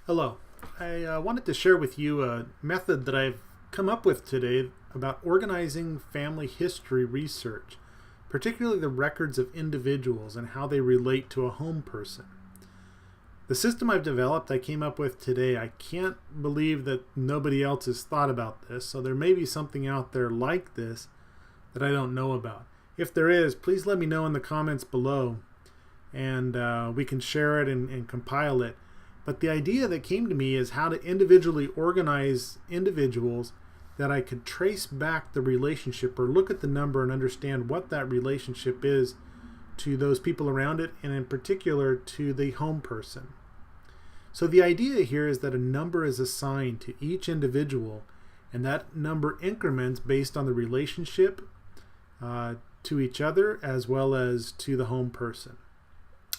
Hello. I wanted to share with you a method that I've come up with today about organizing family history research, particularly the records of individuals and how they relate to a home person. The system I've developed, I came up with today. I can't believe that nobody else has thought about this, so there may be something out there like this that I don't know about. If there is, please let me know in the comments below, and we can share it and compile it. But the idea that came to me is how to individually organize individuals that I could trace back the relationship or look at the number and understand what that relationship is to those people around it, and in particular to the home person. So the idea here is that a number is assigned to each individual, and that number increments based on the relationship to each other as well as to the home person.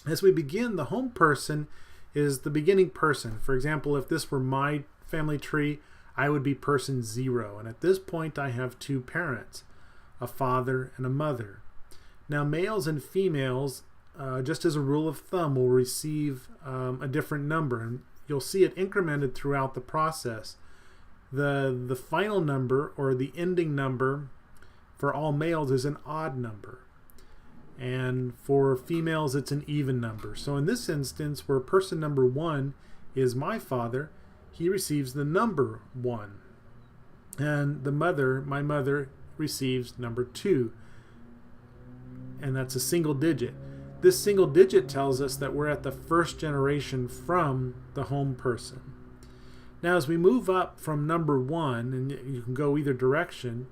As we begin, the home person is the beginning person. For example, if this were my family tree, I would be person 0. And at this point, I have two parents, a father and a mother. Now, males and females, just as a rule of thumb, will receive a different number. And you'll see it incremented throughout the process. The final number, or the ending number, for all males is an odd number. And for females, it's an even number. So in this instance, where person number 1 is my father, he receives the number 1. And my mother, receives number 2. And that's a single digit. This single digit tells us that we're at the first generation from the home person. Now, as we move up from number 1, and you can go either direction,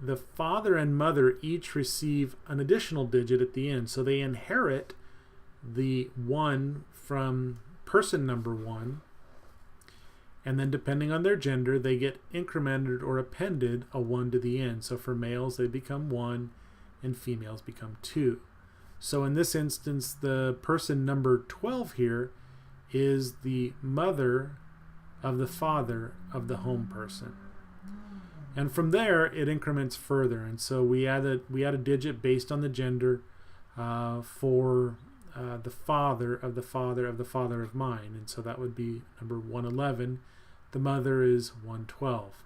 the father and mother each receive an additional digit at the end. So they inherit the 1 from person number 1. And then depending on their gender, they get incremented or appended a 1 to the end. So for males, they become 1 and females become 2. So in this instance, the person number 12 here is the mother of the father of the home person. And from there, it increments further. And so we add a digit based on the gender for the father of the father of the father of mine. And so that would be number 111. The mother is 112.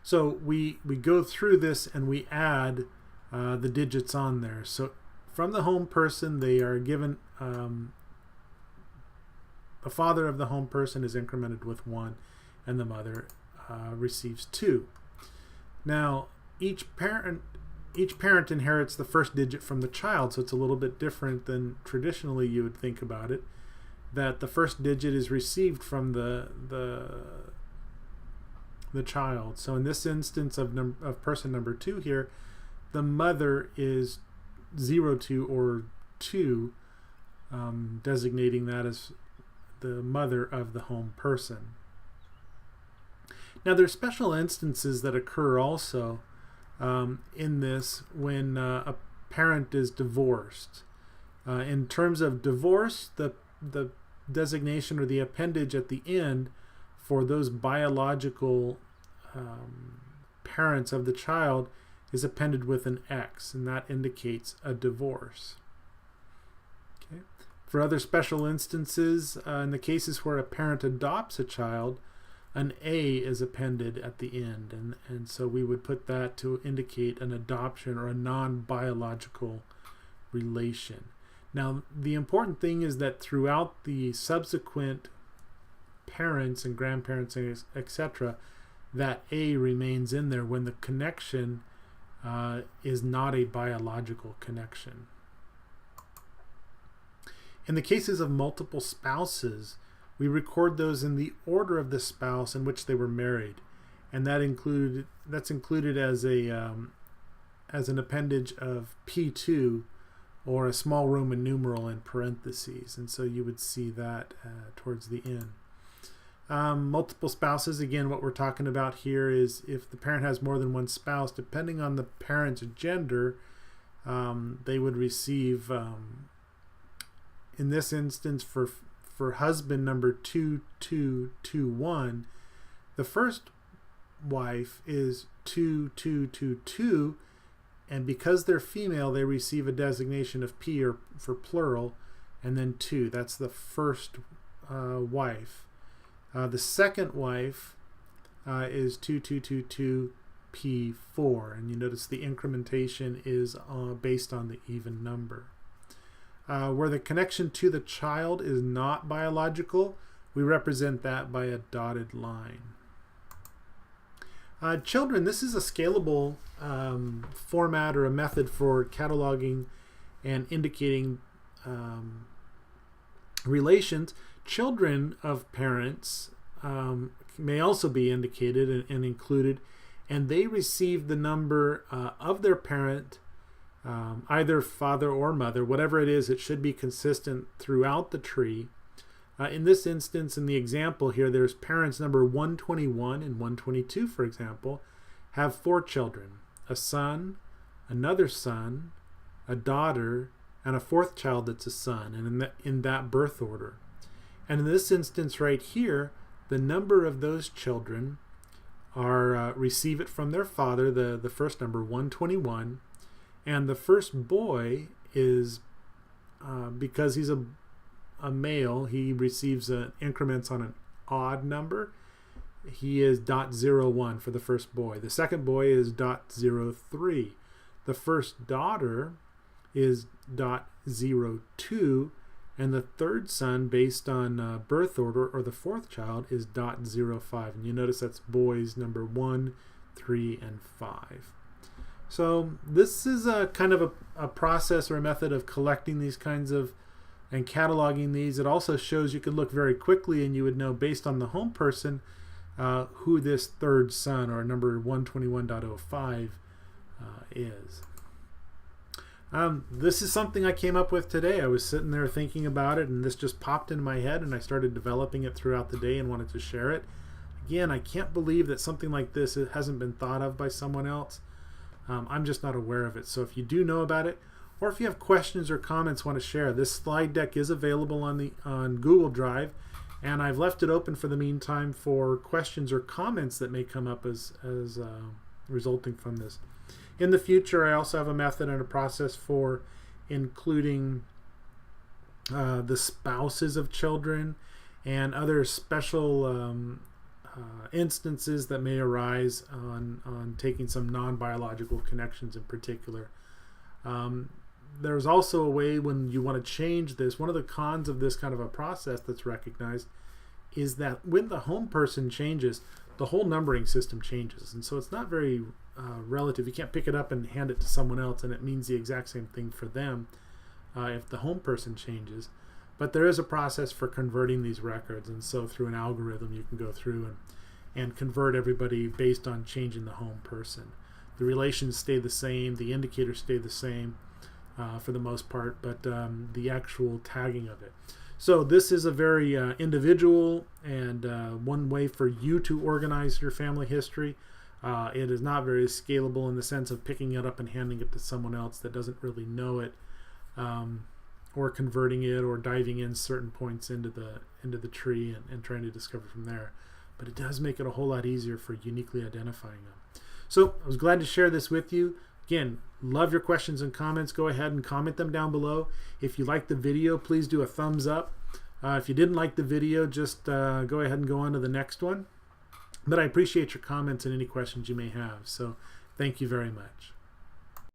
So we go through this and we add the digits on there. So from the home person, they are given, the father of the home person is incremented with 1, and the mother receives 2. Now, each parent inherits the first digit from the child, so it's a little bit different than traditionally you would think about it, that the first digit is received from the child. So in this instance of person number 2 here, the mother is 02 or 2, designating that as the mother of the home person. Now, there are special instances that occur also in this when a parent is divorced. In terms of divorce, the designation or the appendage at the end for those biological parents of the child is appended with an X, and that indicates a divorce. Okay. For other special instances, in the cases where a parent adopts a child, an A is appended at the end, and so we would put that to indicate an adoption or a non-biological relation. Now, the important thing is that throughout the subsequent parents and grandparents, etc., that A remains in there when the connection is not a biological connection. In the cases of multiple spouses, we record those in the order of the spouse in which they were married, and that's included as an appendage of P2, or a small Roman numeral in parentheses, and so you would see that towards the end. Multiple spouses, again, what we're talking about here is if the parent has more than one spouse, depending on the parent's gender, they would receive, in this instance, for husband number 2221, the first wife is 2222, and because they're female, they receive a designation of P, or for plural, and then 2. That's the first wife. The second wife is 2222P4, and you notice the incrementation is based on the even number. Where the connection to the child is not biological, we represent that by a dotted line. Children, this is a scalable format or a method for cataloging and indicating relations. Children of parents may also be indicated and included, and they receive the number of their parent, either father or mother, whatever it is. It should be consistent throughout the tree. In this instance, in the example here, there's parents number 121 and 122, for example, have 4 children: a son, another son, a daughter, and a 4th child that's a son, and in that birth order. And in this instance right here, the number of those children are receive it from their father, the first number, 121, and the first boy is, because he's a male, he receives increments on an odd number. He is 0.01 for the first boy. The second boy is 0.03. The first daughter is 0.02, and the third son, based on birth order, or the 4th child, is 0.05. And you notice that's boys number 1, 3, and 5. So this is a kind of a process or a method of collecting these kinds of and cataloging these. It also shows you could look very quickly and you would know based on the home person who this third son, or number 121.05, is. This is something I came up with today. I was sitting there thinking about it, and this just popped in my head, and I started developing it throughout the day and wanted to share it. Again, I can't believe that something like this hasn't been thought of by someone else. I'm just not aware of it. So if you do know about it, or if you have questions or comments want to share, this slide deck is available on Google Drive, and I've left it open for the meantime for questions or comments that may come up as resulting from this. In the future, I also have a method and a process for including the spouses of children and other special instances that may arise on taking some non-biological connections in particular. There's also a way when you want to change this. One of the cons of this kind of a process that's recognized is that when the home person changes, the whole numbering system changes. And so it's not very relative. You can't pick it up and hand it to someone else and it means the exact same thing for them if the home person changes. But there is a process for converting these records, and so through an algorithm you can go through and convert everybody based on changing the home person. The relations stay the same, the indicators stay the same for the most part, but the actual tagging of it. So this is a very individual and one way for you to organize your family history. It is not very scalable in the sense of picking it up and handing it to someone else that doesn't really know it, or converting it or diving in certain points into the tree and trying to discover from there. But it does make it a whole lot easier for uniquely identifying them. So I was glad to share this with you. Again, love your questions and comments. Go ahead and comment them down below. If you liked the video, please do a thumbs up. If you didn't like the video, just go ahead and go on to the next one. But I appreciate your comments and any questions you may have. So thank you very much.